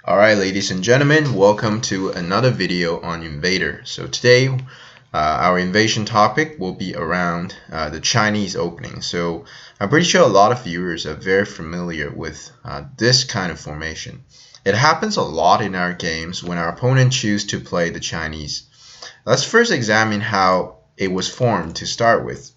Alright, ladies and gentlemen, welcome to another video on Invader. So today our invasion topic will be around the Chinese opening. So I'm pretty sure a lot of viewers are very familiar with this kind of formation. It happens a lot in our games when our opponent choose to play the Chinese. Let's first examine how it was formed to start with.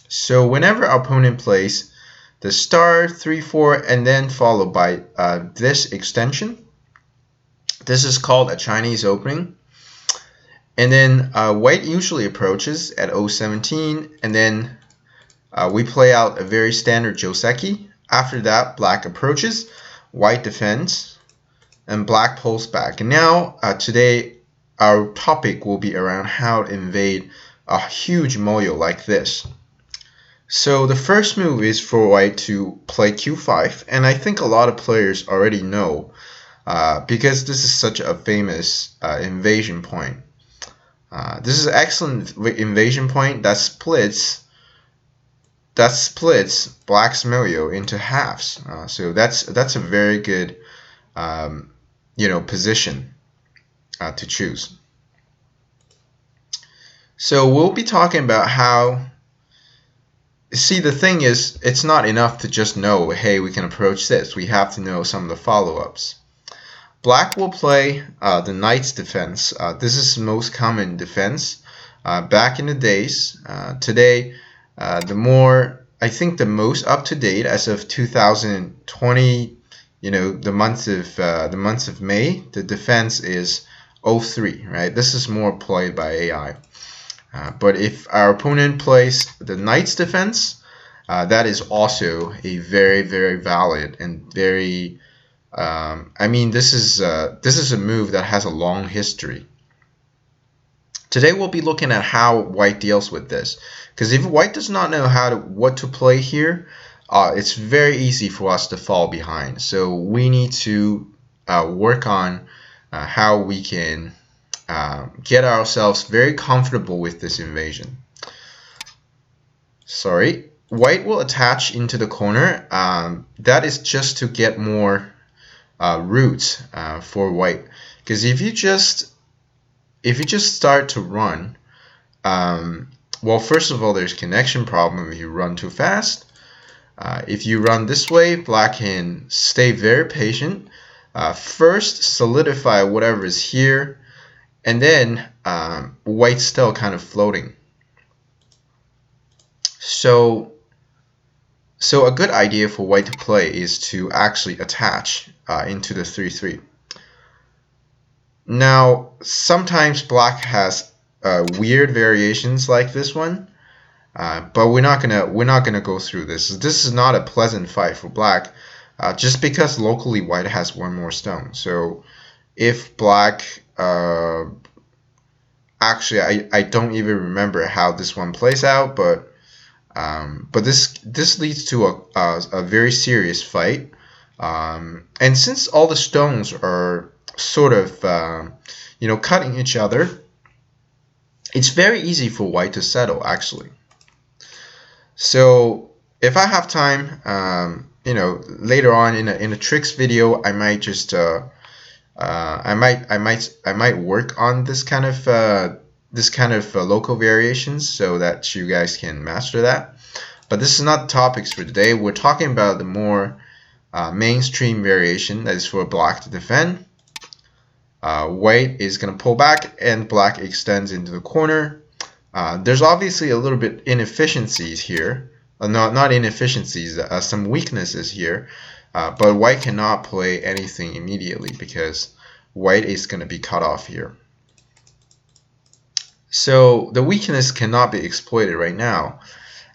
So whenever our opponent plays the star 3-4 and then followed by this extension, this is called a Chinese opening. And then white usually approaches at 0-17, and then we play out a very standard Joseki. After that, black approaches, white defends, and black pulls back. And now today our topic will be around how to invade a huge moyo like this. So the first move is for white to play q5, and I think a lot of players already know because this is such a famous invasion point. This is an excellent invasion point that splits black's moyo into halves. So that's a very good position to choose. So we'll be talking about how. See, the thing is, it's not enough to just know, hey, we can approach this. We have to know some of the follow-ups. Black will play the knight's defense. This is the most common defense back in the days. Today, I think the most up to date as of 2020, the months of May, the defense is 0-3, right? This is more played by AI. But if our opponent plays the knight's defense, that is also a very, very valid and very this is a move that has a long history. Today we'll be looking at how white deals with this, because if white does not know what to play here, it's very easy for us to fall behind. So we need to work on how we can get ourselves very comfortable with this invasion. White will attach into the corner. That is just to get more roots for white, because if you just start to run, well, first of all, there's connection problem if you run too fast. If you run this way, black can stay very patient, first solidify whatever is here, and then white's still kind of floating. So a good idea for white to play is to actually attach into the 3-3. Now, sometimes black has weird variations like this one, but we're not gonna go through this. This is not a pleasant fight for black, just because locally white has one more stone. So if black actually, I don't even remember how this one plays out, but this leads to a very serious fight, and since all the stones are sort of cutting each other, it's very easy for white to settle actually. So if I have time, later on in a tricks video, I might just I might work on this kind of local variations so that you guys can master that. But this is not the topics for today. We're talking about the more mainstream variation that is for black to defend. White is going to pull back and black extends into the corner. There's obviously a little bit inefficiencies here. Not inefficiencies, some weaknesses here. But white cannot play anything immediately because white is going to be cut off here. So the weakness cannot be exploited right now.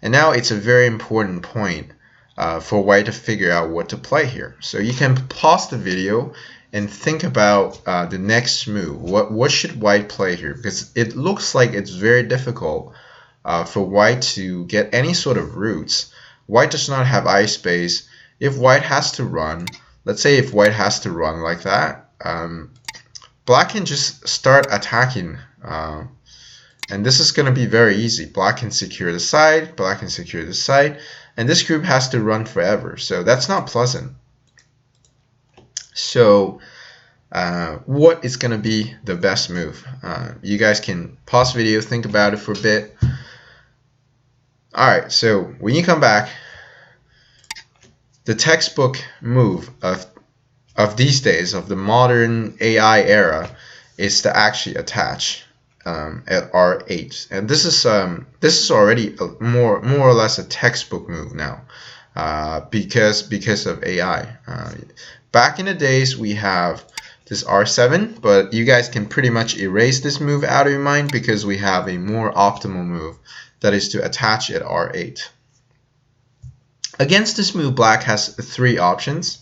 And now it's a very important point for white to figure out what to play here. So you can pause the video and think about the next move. What should white play here? Because it looks like it's very difficult for white to get any sort of roots. White does not have eye space. If white has to run, let's say if white has to run like that, black can just start attacking. And this is going to be very easy. Black can secure the side, black can secure the side, and this group has to run forever. So that's not pleasant. So what is going to be the best move. You guys can pause the video, think about it for a bit. Alright, so when you come back, the textbook move of these days, of the modern AI era, is to actually attach at R8, and this is already more or less a textbook move now, because of AI. Back in the days, we have this R7, but you guys can pretty much erase this move out of your mind because we have a more optimal move, that is to attach at R8. Against this move, black has 3 options.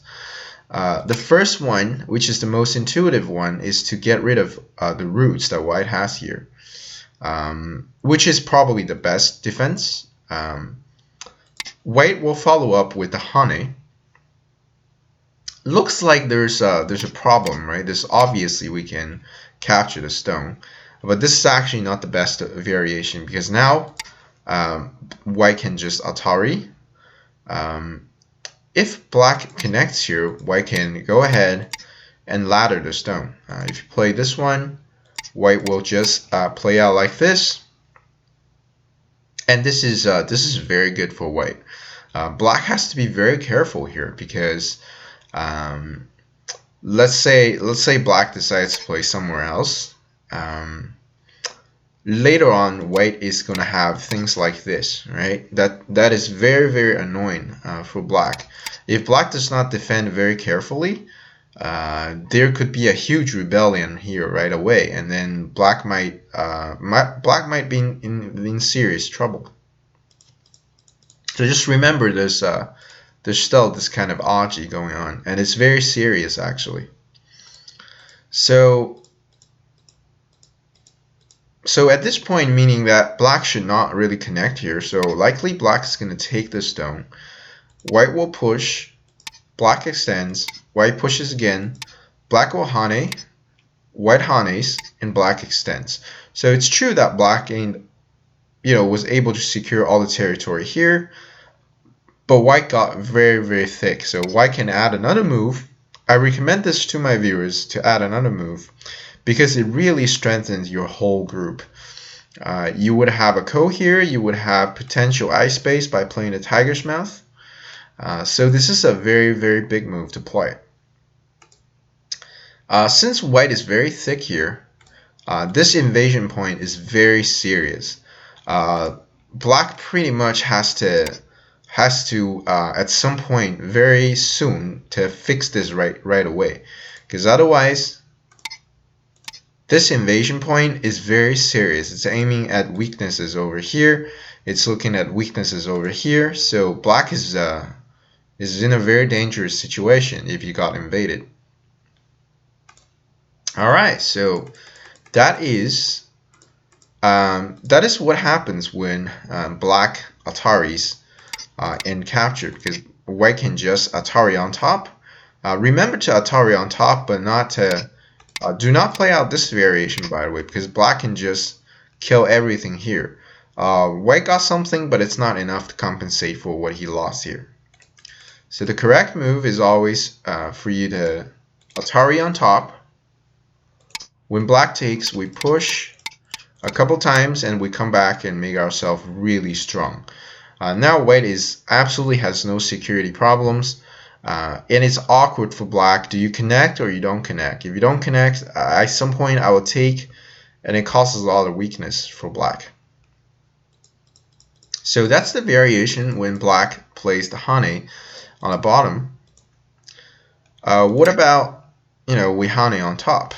The first one, which is the most intuitive one, is to get rid of the roots that white has here, which is probably the best defense. White will follow up with the hane. Looks like there's a problem, right? This obviously we can capture the stone, but this is actually not the best variation, because now white can just Atari. If black connects here, white can go ahead and ladder the stone. If you play this one, white will just play out like this, and this is very good for white. Black has to be very careful here, because let's say black decides to play somewhere else. Later on, white is going to have things like this, right? That is very, very annoying for black. If black does not defend very carefully, there could be a huge rebellion here right away, and then black might be in serious trouble. So just remember, there's still this kind of orgy going on, and it's very serious actually. So at this point, meaning that black should not really connect here, so likely black is going to take the stone. White will push, black extends, white pushes again, black will hane, white hanes, and black extends. So it's true that black was able to secure all the territory here, but white got very, very thick. So white can add another move. I recommend this to my viewers, to add another move, because it really strengthens your whole group. You would have a ko here, you would have potential ice space by playing the tiger's mouth. So this is a very, very big move to play. Since white is very thick here, this invasion point is very serious. Black pretty much has to at some point very soon to fix this right away, because otherwise this invasion point is very serious. It's aiming at weaknesses over here. It's looking at weaknesses over here. So black is in a very dangerous situation if you got invaded. All right, so that is what happens when black Ataris and captured, because white can just Atari on top. Remember to Atari on top, but not to do not play out this variation, by the way, because black can just kill everything here. White got something, but it's not enough to compensate for what he lost here. So the correct move is always for you to Atari on top. When black takes, we push a couple times and we come back and make ourselves really strong. Now white absolutely has no security problems. And it's awkward for black. Do you connect or you don't connect? If you don't connect, at some point I will take, and it causes a lot of weakness for black. So that's the variation when black plays the hane on the bottom. What about, we hane on top?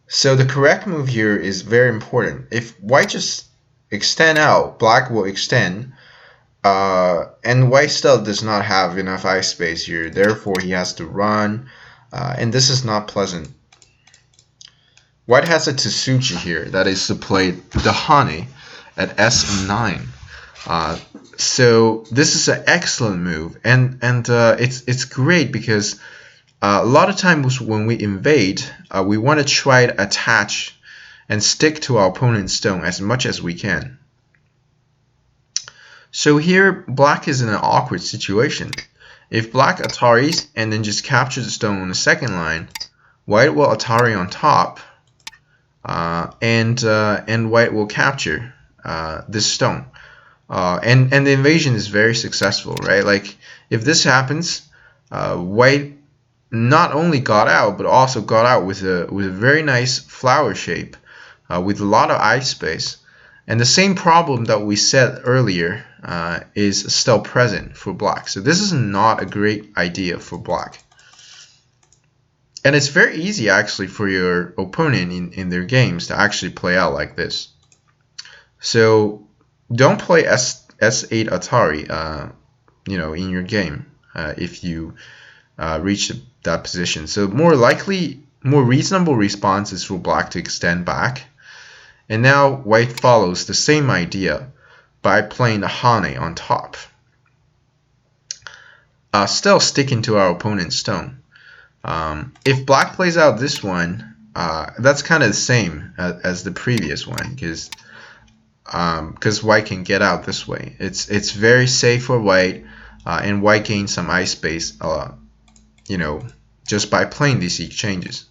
So the correct move here is very important. If white just extend out, black will extend. And white still does not have enough ice space here, therefore he has to run, and this is not pleasant. White has a Tsuchi here, that is to play the hane at S9. So this is an excellent move, and it's great because a lot of times when we invade, we want to try to attach and stick to our opponent's stone as much as we can. So here black is in an awkward situation, If black Ataris and then just captures the stone on the second line, white will Atari on top, and white will capture this stone. And the invasion is very successful, right? Like if this happens, white not only got out, but also got out with a very nice flower shape, with a lot of eye space. And the same problem that we said earlier is still present for black. So this is not a great idea for black. And it's very easy actually for your opponent in their games to actually play out like this. So don't play S8 Atari, in your game if you reach that position. So more reasonable response is for black to extend back. And now white follows the same idea by playing the hane on top. Still sticking to our opponent's stone. If black plays out this one, that's kind of the same as the previous one, because white can get out this way. It's very safe for white, and white gains some eye space, just by playing these exchanges.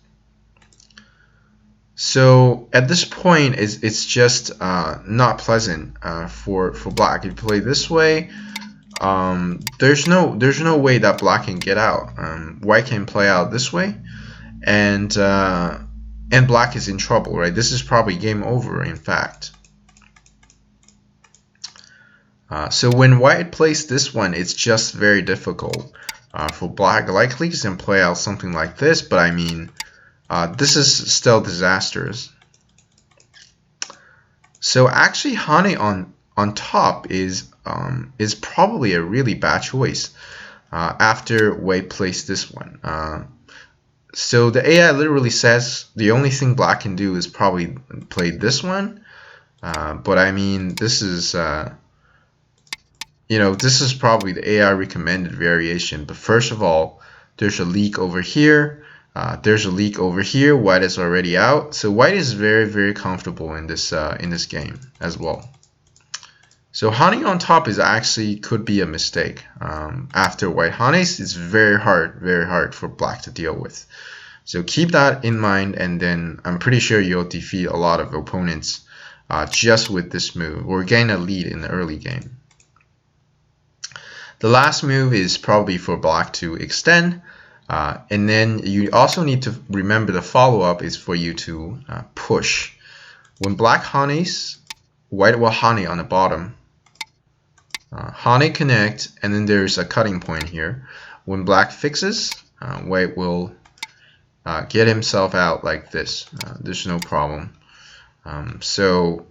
So at this point, it's just not pleasant for black. If you play this way, there's no way that black can get out. White can play out this way, and black is in trouble, right? This is probably game over, in fact. So when white plays this one, it's just very difficult for black. Likely can play out something like this, but I mean, this is still disastrous. So actually, hane on top is probably a really bad choice after white plays this one. So the AI literally says the only thing black can do is probably play this one, but I mean, this is this is probably the AI recommended variation. But first of all, there's a leak over here. There's a leak over here. White is already out, so white is very, very comfortable in this game as well. So hane on top is actually could be a mistake. After white hanes, it's very hard for black to deal with. So keep that in mind, and then I'm pretty sure you'll defeat a lot of opponents just with this move, or gain a lead in the early game. The last move is probably for black to extend. And then you also need to remember the follow-up is for you to push. When black hanes, white will hane on the bottom. Hane connect, and then there's a cutting point here. When black fixes, white will get himself out like this. There's no problem. So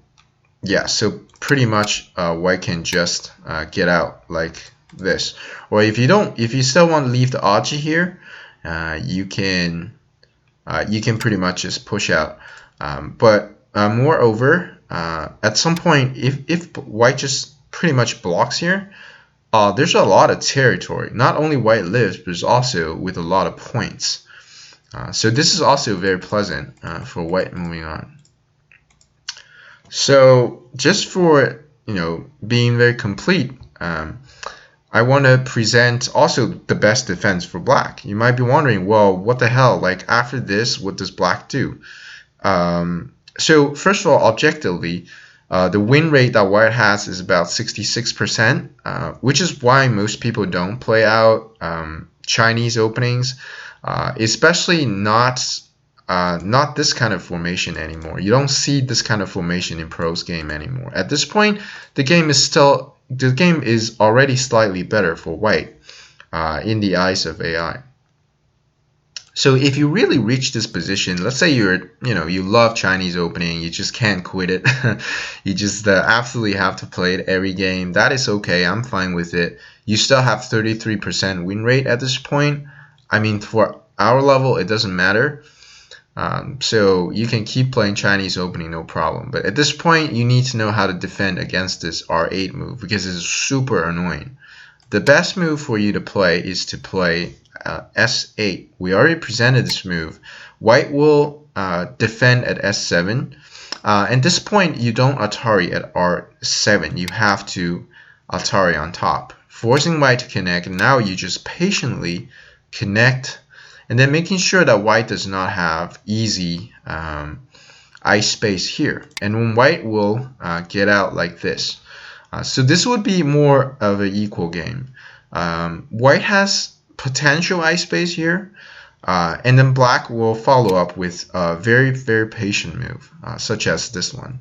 pretty much white can just get out like this. Or if you still want to leave the Aji here, you can pretty much just push out. But moreover, at some point, if white just pretty much blocks here, there's a lot of territory. Not only white lives, but also with a lot of points. So this is also very pleasant for white moving on. So just for being very complete, I want to present also the best defense for black. You might be wondering, well, what the hell? Like after this, what does black do? So first of all, objectively, the win rate that white has is about 66%, which is why most people don't play out Chinese openings, especially not this kind of formation anymore. You don't see this kind of formation in pros game anymore. At this point, the game is already slightly better for white in the eyes of AI. So if you really reach this position, let's say you love Chinese opening, you just can't quit it. You just absolutely have to play it every game. That is okay. I'm fine with it. You still have 33% win rate at this point. I mean, for our level, it doesn't matter. So you can keep playing Chinese opening, no problem. But at this point, you need to know how to defend against this R8 move because it's super annoying. The best move for you to play is to play S8. We already presented this move. White will defend at S7. At this point, you don't Atari at R7. You have to Atari on top forcing white to connect. And now you just patiently connect, and then making sure that white does not have easy ice space here. And when white will get out like this. So this would be more of an equal game. White has potential ice space here, and then black will follow up with a very, very patient move, such as this one.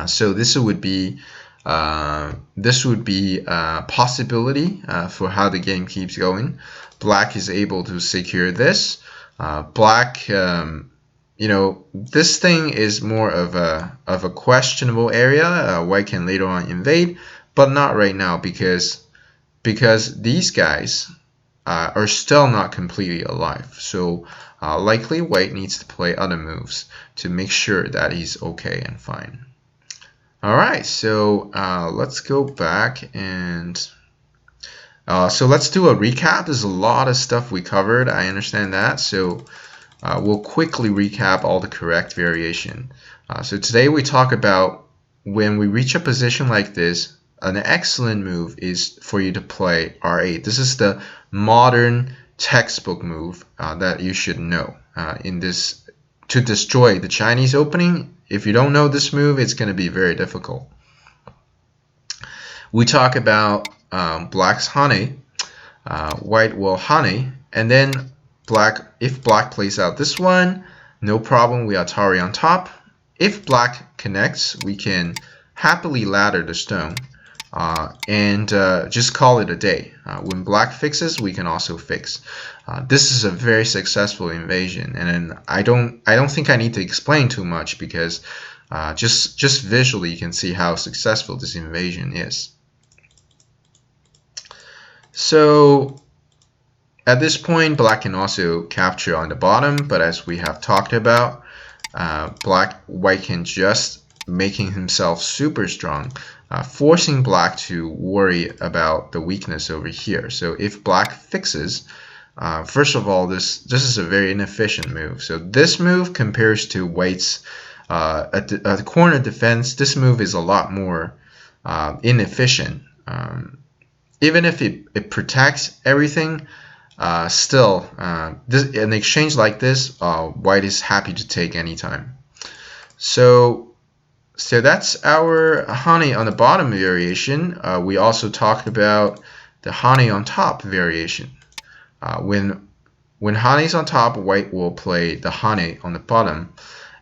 So this would be a possibility for how the game keeps going. Black is able to secure this. Black, this thing is more of a questionable area. White can later on invade, but not right now because these guys are still not completely alive. So likely white needs to play other moves to make sure that he's okay and fine. All right, so let's go back and so let's do a recap. There's a lot of stuff we covered. I understand that. So we'll quickly recap all the correct variation. So today we talk about when we reach a position like this, an excellent move is for you to play R8. This is the modern textbook move that you should know in this to destroy the Chinese opening. If you don't know this move, it's going to be very difficult. We talk about black's hane, white will hane, and then if black plays out this one, no problem, we Atari on top. If black connects, we can happily ladder the stone and just call it a day. When black fixes, we can also fix. This is a very successful invasion, and I don't think I need to explain too much because just visually you can see how successful this invasion is. So at this point, black can also capture on the bottom, but as we have talked about, white can just making himself super strong, forcing black to worry about the weakness over here. So if black fixes, first of all, this is a very inefficient move. So this move compares to white's at the corner defense, this move is a lot more inefficient. Even if it protects everything, still, an exchange like this, white is happy to take anytime. So that's our hane on the bottom variation. We also talked about the hane on top variation. When hane is on top, white will play the hane on the bottom.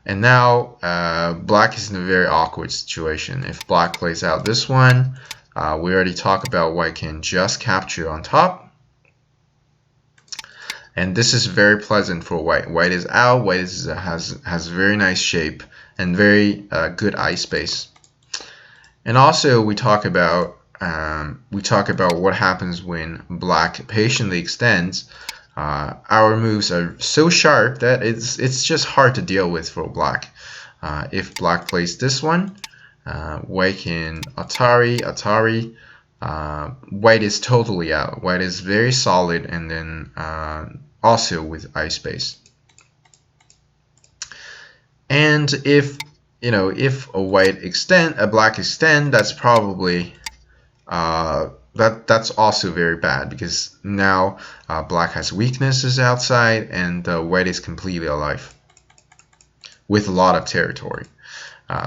And now black is in a very awkward situation. If black plays out this one, we already talked about white can just capture on top. And this is very pleasant for white. White is out. White has very nice shape and very good eye space. And also we talk about what happens when black patiently extends. Our moves are so sharp that it's just hard to deal with for black. If black plays this one, white can Atari. White is totally out. White is very solid, and then also with eye space. And if a black extend, that's probably that's also very bad because now black has weaknesses outside and white is completely alive with a lot of territory.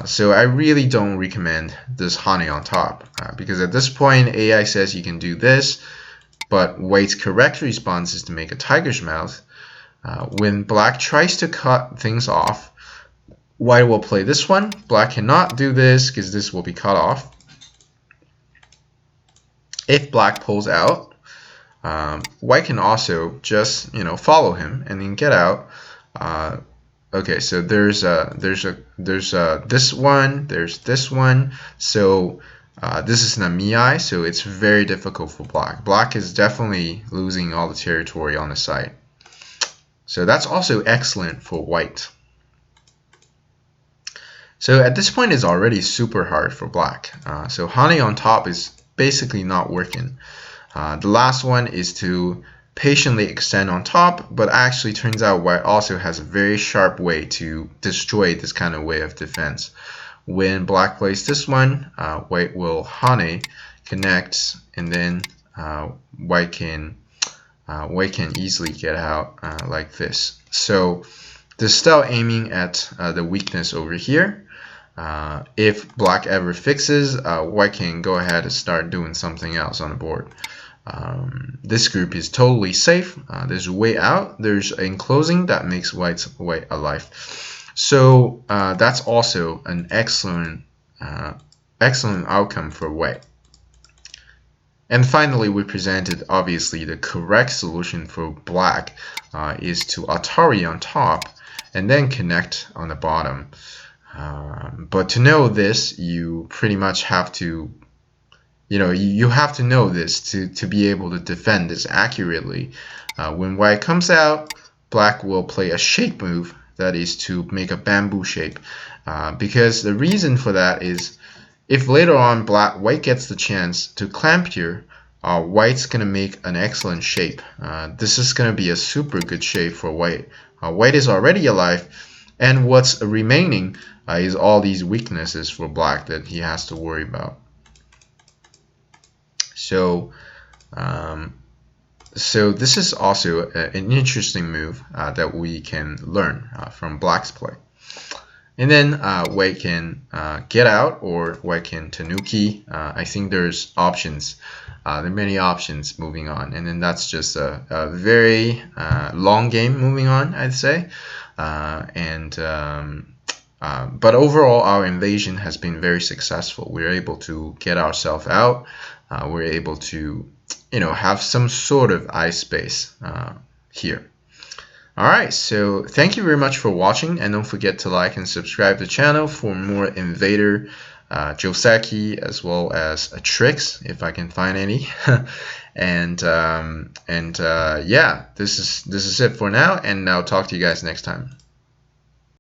So I really don't recommend this hane on top because at this point AI says you can do this, but white's correct response is to make a tiger's mouth. When black tries to cut things off, white will play this one. Black cannot do this because this will be cut off. If black pulls out, white can also just follow him and then get out. Okay, so there's this one, there's this one. So this is an miai, so it's very difficult for black. Black is definitely losing all the territory on the side. So that's also excellent for white. So at this point, it's already super hard for black. So hane on top is basically not working. The last one is to patiently extend on top, but actually turns out white also has a very sharp way to destroy this kind of way of defense. When black plays this one, white will hane, connects, and then white can easily get out like this. So this is still aiming at the weakness over here. If black ever fixes, white can go ahead and start doing something else on the board. This group is totally safe. There's a way out. There's an enclosing that makes white's way alive. So that's also an excellent outcome for white. And finally, we presented obviously the correct solution for black is to Atari on top and then connect on the bottom. But to know this, you pretty much have to, you have to know this to be able to defend this accurately. When white comes out, black will play a shape move, that is to make a bamboo shape. Because the reason for that is, if later on white gets the chance to clamp here, white's going to make an excellent shape. This is going to be a super good shape for white. White is already alive, and what's remaining is all these weaknesses for black that he has to worry about. So, this is also an interesting move that we can learn from black's play. And then white can get out, or white can tanuki. I think there's options. There are many options moving on. And then that's just a very long game moving on, I'd say. But overall, our invasion has been very successful. We're able to get ourselves out. We're able to, have some sort of eye space here. Alright, so thank you very much for watching, and don't forget to like and subscribe to the channel for more Invader, Joseki, as well as tricks, if I can find any. Yeah, this is it for now, and I'll talk to you guys next time.